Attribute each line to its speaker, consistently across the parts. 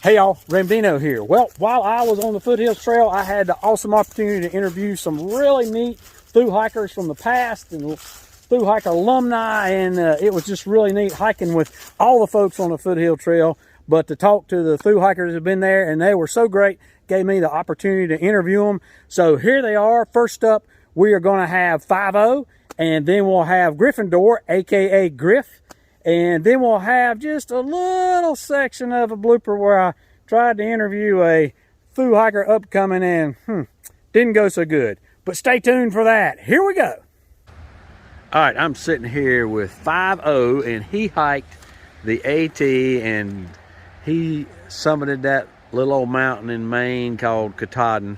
Speaker 1: Hey y'all, Ramdino here. Well, while I was on the Foothills Trail, I had the awesome opportunity to interview some really neat thru hikers from the past and thru hiker alumni, and it was just really neat hiking with all the folks on the Foothill Trail. But to talk to the thru hikers that have been there, and they were so great, gave me the opportunity to interview them. So here they are. First up, we are going to have 5-0, and then we'll have Gryffindor, aka Griff. And then we'll have just a little section of a blooper where I tried to interview a thru hiker upcoming and didn't go so good. But stay tuned for that. Here we go. All right, I'm sitting here with 5-0, and he hiked the AT, and he summited that little old mountain in Maine called Katahdin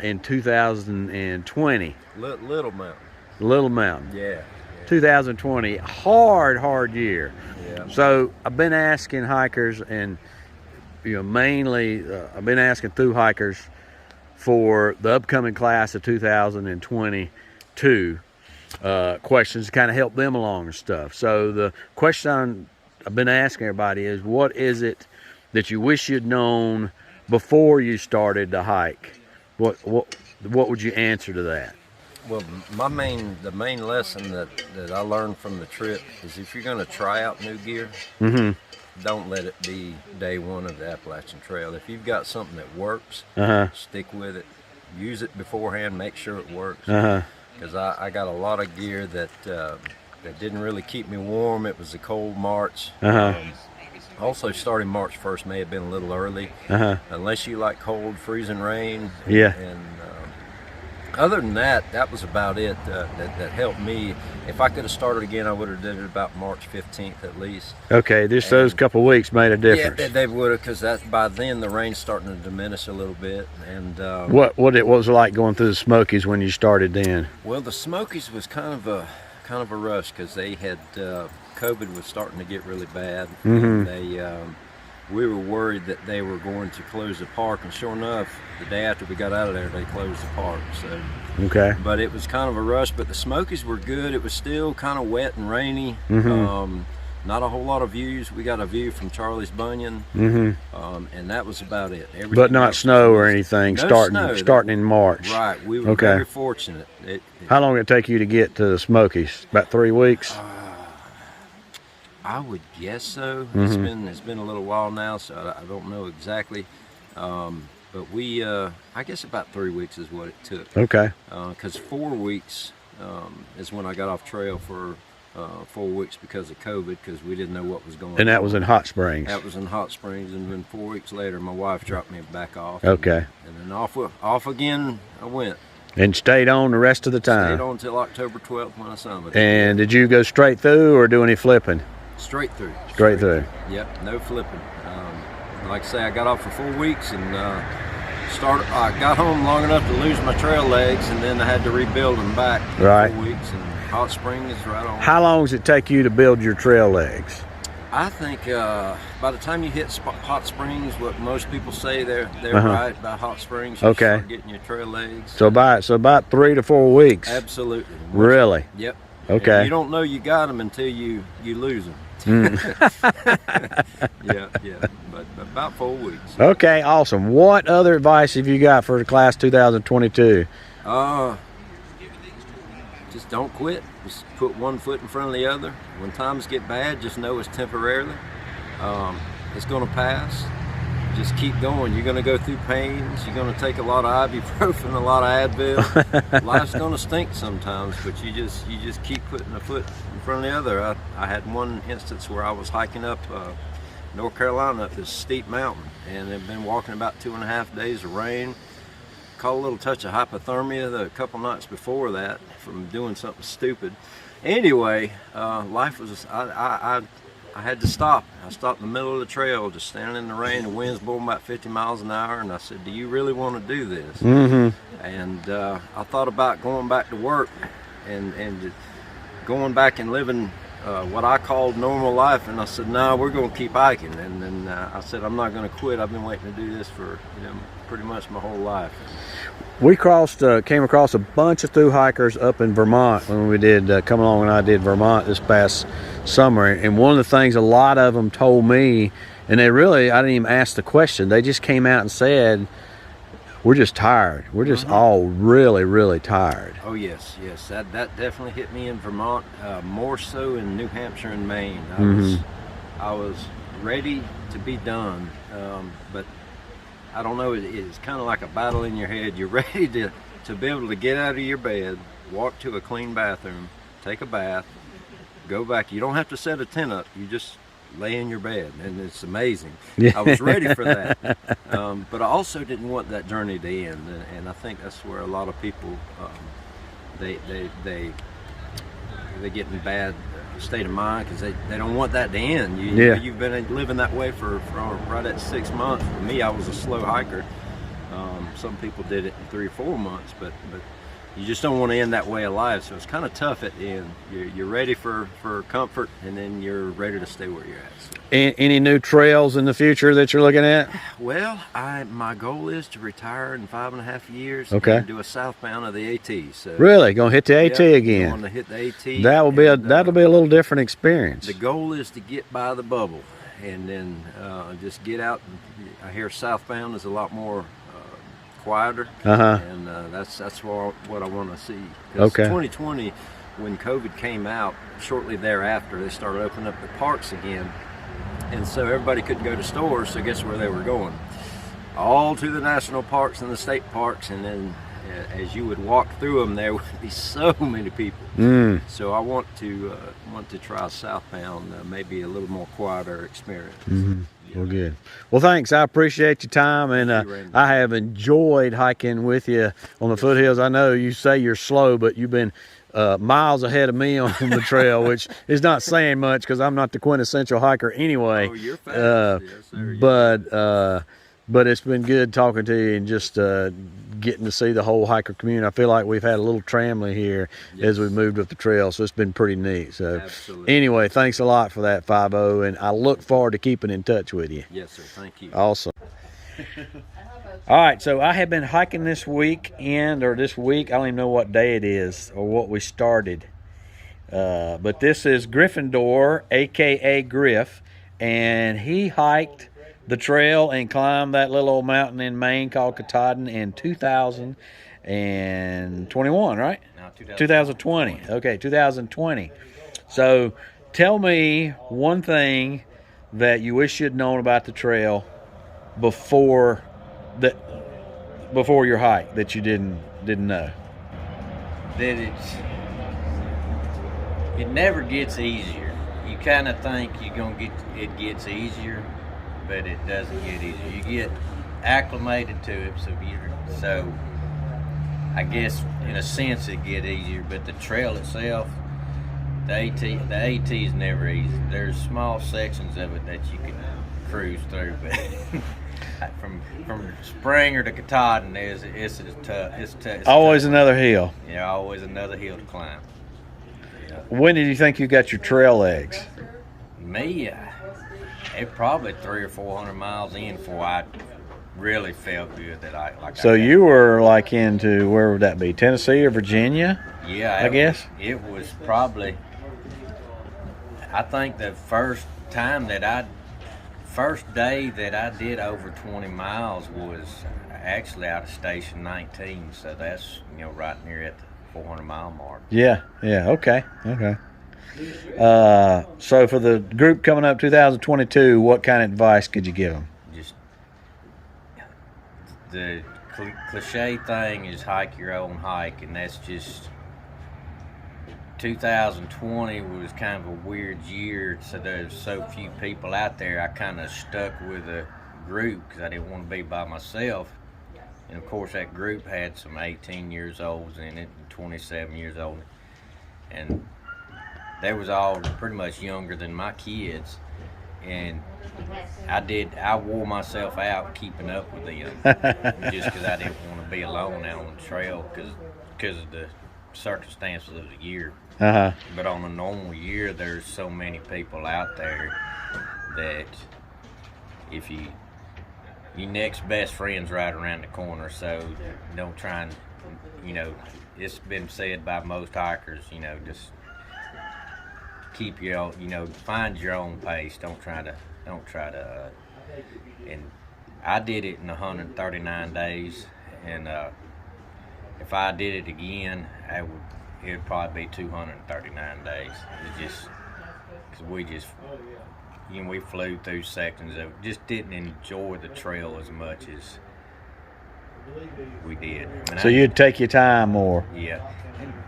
Speaker 1: in 2020.
Speaker 2: Little mountain.
Speaker 1: Little mountain.
Speaker 2: Yeah.
Speaker 1: 2020, hard year.
Speaker 2: Yeah.
Speaker 1: So I've been asking hikers, and mainly I've been asking thru hikers for the upcoming class of 2022 questions to kind of help them along and stuff. So the question I've been asking everybody is, what is it that you wish you'd known before you started to hike? What would you answer to that?
Speaker 2: Well, the main lesson that I learned from the trip is, if you're going to try out new gear, don't let it be day one of the Appalachian Trail. If you've got something that works, stick with it. Use it beforehand. Make sure it works. Because I got a lot of gear that didn't really keep me warm. It was a cold March. Also, starting March 1st may have been a little early, unless you like cold, freezing rain. And other than that, that was about it. That helped me. If I could have started again, I would have did it about March 15th at least.
Speaker 1: Okay, just those couple of weeks made a difference.
Speaker 2: Yeah, they would have, because by then the rain's starting to diminish a little bit. And
Speaker 1: what it was like going through the Smokies when you started then?
Speaker 2: Well, the Smokies was kind of a rush, because they had COVID was starting to get really bad. And we were worried that they were going to close the park, and sure enough, the day after we got out of there, they closed the park. So, but it was kind of a rush. But the Smokies were good. It was still kind of wet and rainy. Not a whole lot of views. We got a view from Charlie's Bunyan, and that was about it. Everything
Speaker 1: but not snow or anything.
Speaker 2: No
Speaker 1: starting in March.
Speaker 2: Right. We were very fortunate.
Speaker 1: How long did it take you to get to the Smokies? About 3 weeks.
Speaker 2: I would guess so. It's been a little while now, so I don't know exactly. But we, I guess about 3 weeks is what it took.
Speaker 1: Okay.
Speaker 2: Because 4 weeks is when I got off trail for 4 weeks because of COVID, because we didn't know what was going on.
Speaker 1: And that was in Hot Springs.
Speaker 2: That was in Hot Springs, and then 4 weeks later, my wife dropped me back off.
Speaker 1: Okay.
Speaker 2: And then off again I went.
Speaker 1: And stayed on the rest of the time.
Speaker 2: Stayed on until October 12th when I summited.
Speaker 1: And did you go straight through or do any flipping?
Speaker 2: Straight through.
Speaker 1: Straight through.
Speaker 2: Yep, no flipping. Like I say, I got off for 4 weeks, and I got home long enough to lose my trail legs, and then I had to rebuild them back for 4 weeks. And Hot Springs is right on.
Speaker 1: How long does it take you to build your trail legs?
Speaker 2: I think by the time you hit Hot Springs, what most people say they're right by Hot Springs. You start getting your trail legs.
Speaker 1: So about 3 to 4 weeks.
Speaker 2: Absolutely.
Speaker 1: Really?
Speaker 2: Yep.
Speaker 1: Okay.
Speaker 2: And you don't know you got them until you lose them. yeah, but about 4 weeks.
Speaker 1: Okay, awesome. What other advice have you got for the class 2022?
Speaker 2: Just don't quit. Just put one foot in front of the other. When times get bad, just know it's temporarily. It's going to pass. Just keep going. You're going to go through pains. You're going to take a lot of ibuprofen, a lot of Advil. Life's going to stink sometimes, but you just keep putting a foot in front of the other. I had one instance where I was hiking up North Carolina, up this steep mountain, and had been walking about 2.5 days of rain. Caught a little touch of hypothermia a couple nights before that from doing something stupid. Anyway, life was, I had to stop. I stopped in the middle of the trail, just standing in the rain. The wind's blowing about 50 miles an hour, and I said, "Do you really want to do this?" And I thought about going back to work and going back and living what I called normal life. And I said, "No, we're going to keep hiking." And then I said, "I'm not going to quit. I've been waiting to do this for pretty much my whole life."
Speaker 1: We came across a bunch of thru hikers up in Vermont when we did come along, and I did Vermont this past summer. And one of the things a lot of them told me
Speaker 3: And they really, I didn't even ask the question. They just came out and said, we're just tired. We're just all really, really tired.
Speaker 2: Oh yes, yes. That definitely hit me in Vermont, more so in New Hampshire and Maine. I was ready to be done, but I don't know. It's kind of like a battle in your head. You're ready to be able to get out of your bed, walk to a clean bathroom, take a bath, go back. You don't have to set a tent up. You just lay in your bed, and it's amazing. Yeah. I was ready for that, but I also didn't want that journey to end, and I think that's where a lot of people they get in bad state of mind because they don't want that to end. You've been living that way for right at 6 months. For me, I was a slow hiker. Some people did it in 3 or 4 months, but you just don't want to end that way of life. So it's kind of tough at the end. You're ready for comfort, and then you're ready to stay where you're at. So.
Speaker 3: Any new trails in the future that you're looking at?
Speaker 2: Well, my goal is to retire in 5.5 years.
Speaker 3: Okay.
Speaker 2: And do a southbound of the AT. So
Speaker 3: really, gonna hit the AT again?
Speaker 2: Going to hit the AT.
Speaker 3: That'll be a little different experience.
Speaker 2: The goal is to get by the bubble, and then just get out. I hear southbound is a lot more quieter, and that's what I want to see. Okay. 2020, when COVID came out, shortly thereafter, they started opening up the parks again, and so everybody couldn't go to stores. So guess where they were going? All to the national parks and the state parks, and then as you would walk through them, there would be so many people. So I want to try southbound, maybe a little more quieter experience.
Speaker 3: Well, good. Well, thanks. I appreciate your time, and I have enjoyed hiking with you on the foothills. I know you say you're slow, but you've been miles ahead of me on the trail, which is not saying much because I'm not the quintessential hiker anyway.
Speaker 2: Oh, you're fast. Yes, sir.
Speaker 3: But it's been good talking to you and just getting to see the whole hiker community. I feel like we've had a little family here as we moved up the trail, so it's been pretty neat. So anyway, thanks a lot for that, 5-0, and I look forward to keeping in touch with you.
Speaker 2: Yes, sir. Thank you.
Speaker 3: Awesome. All right, so I have been hiking this week, I don't even know what day it is or what we started. But this is Gryffindor, a.k.a. Griff, and he hiked the trail and climbed that little old mountain in Maine called Katahdin in 2021, right?
Speaker 2: No,
Speaker 3: 2020. Okay, 2020. So tell me one thing that you wish you'd known about the trail before your hike that you didn't know.
Speaker 4: That it never gets easier. You kind of think it gets easier, but it doesn't get easier. You get acclimated to it, so I guess in a sense it gets easier. But the trail itself, the AT is never easy. There's small sections of it that you can cruise through, but from Springer to Katahdin, it's tough. It's
Speaker 3: always
Speaker 4: tough.
Speaker 3: Another hill.
Speaker 4: Yeah, always another hill to climb. Yeah.
Speaker 3: When did you think you got your trail legs?
Speaker 4: Me, it probably 300 or 400 miles in before I really felt good that I like.
Speaker 3: So you were like into, where would that be, Tennessee or Virginia?
Speaker 4: Yeah,
Speaker 3: I guess
Speaker 4: it was probably. I think the first day that I did over 20 miles was actually out of Station 19. So that's right near at the 400 mile mark.
Speaker 3: Yeah. Okay. So for the group coming up 2022, what kind of advice could you give them?
Speaker 4: Just the cliche thing is hike your own hike, and that's just 2020 was kind of a weird year, so there's so few people out there. I kind of stuck with a group because I didn't want to be by myself. And of course that group had some 18 years olds in it and 27 years old, and they was all pretty much younger than my kids, and I wore myself out keeping up with them just because I didn't want to be alone out on the trail because of the circumstances of the year. But on a normal year, there's so many people out there that if your next best friend's right around the corner, so don't try and, it's been said by most hikers, just keep your own, find your own pace. Don't try to Don't try to. And I did it in 139 days, and if I did it again, it'd probably be 239 days. It's just because we flew through sections of, just didn't enjoy the trail as much as we did.
Speaker 3: So you'd take your time more.
Speaker 4: Yeah.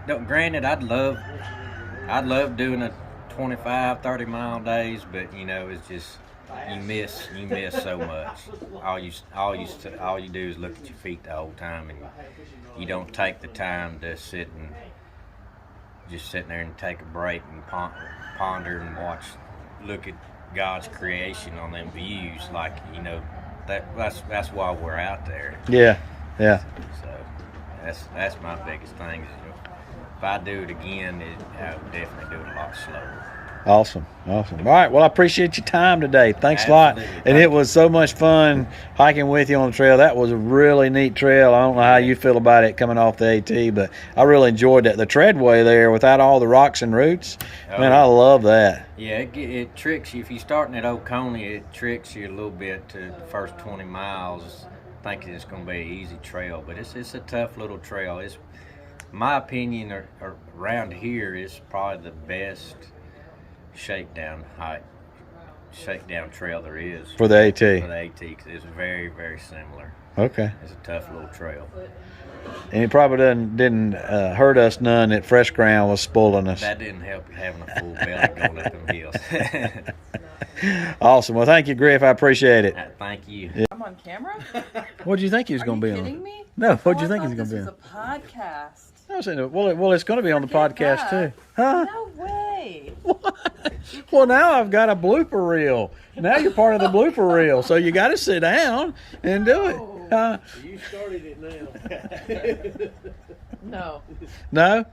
Speaker 4: And, granted, I'd love doing a 25, 30 mile days, but it's just you miss so much. All you do is look at your feet the whole time, and you don't take the time to sit there and take a break and ponder and look at God's creation on them views. Like that's why we're out there.
Speaker 3: Yeah.
Speaker 4: So that's my biggest thing. If I do it again, I would definitely do it a lot slower.
Speaker 3: Awesome. All right. Well, I appreciate your time today. Thanks a lot. And it was so much fun hiking with you on the trail. That was a really neat trail. I don't know how you feel about it coming off the AT, but I really enjoyed that. The treadway there without all the rocks and roots, man, I love that.
Speaker 4: Yeah, it tricks you. If you're starting at Oconee, it tricks you a little bit to the first 20 miles thinking it's going to be an easy trail, but it's a tough little trail. It's, my opinion, around here is probably the best shakedown trail there is
Speaker 3: for the AT.
Speaker 4: Because it's very, very similar.
Speaker 3: Okay.
Speaker 4: It's a tough little trail.
Speaker 3: And it probably didn't hurt us none that fresh ground was spoiling us.
Speaker 4: That didn't help having a full belly going up them hills.
Speaker 3: Awesome. Well, thank you, Griff. I appreciate it.
Speaker 4: Thank you.
Speaker 3: Yeah.
Speaker 5: I'm on camera?
Speaker 3: What did you think he was going to be on?
Speaker 5: Are you kidding me?
Speaker 3: No, what did you
Speaker 5: I
Speaker 3: think he
Speaker 5: thought
Speaker 3: was going to be
Speaker 5: this
Speaker 3: on?
Speaker 5: was a podcast.
Speaker 3: I was saying, well, it's going to be on the podcast too. Huh?
Speaker 5: No way.
Speaker 3: What? Well, now I've got a blooper reel. Now you're part of the blooper reel, so you got to sit down and do it.
Speaker 6: You started it now.
Speaker 5: No.
Speaker 3: No?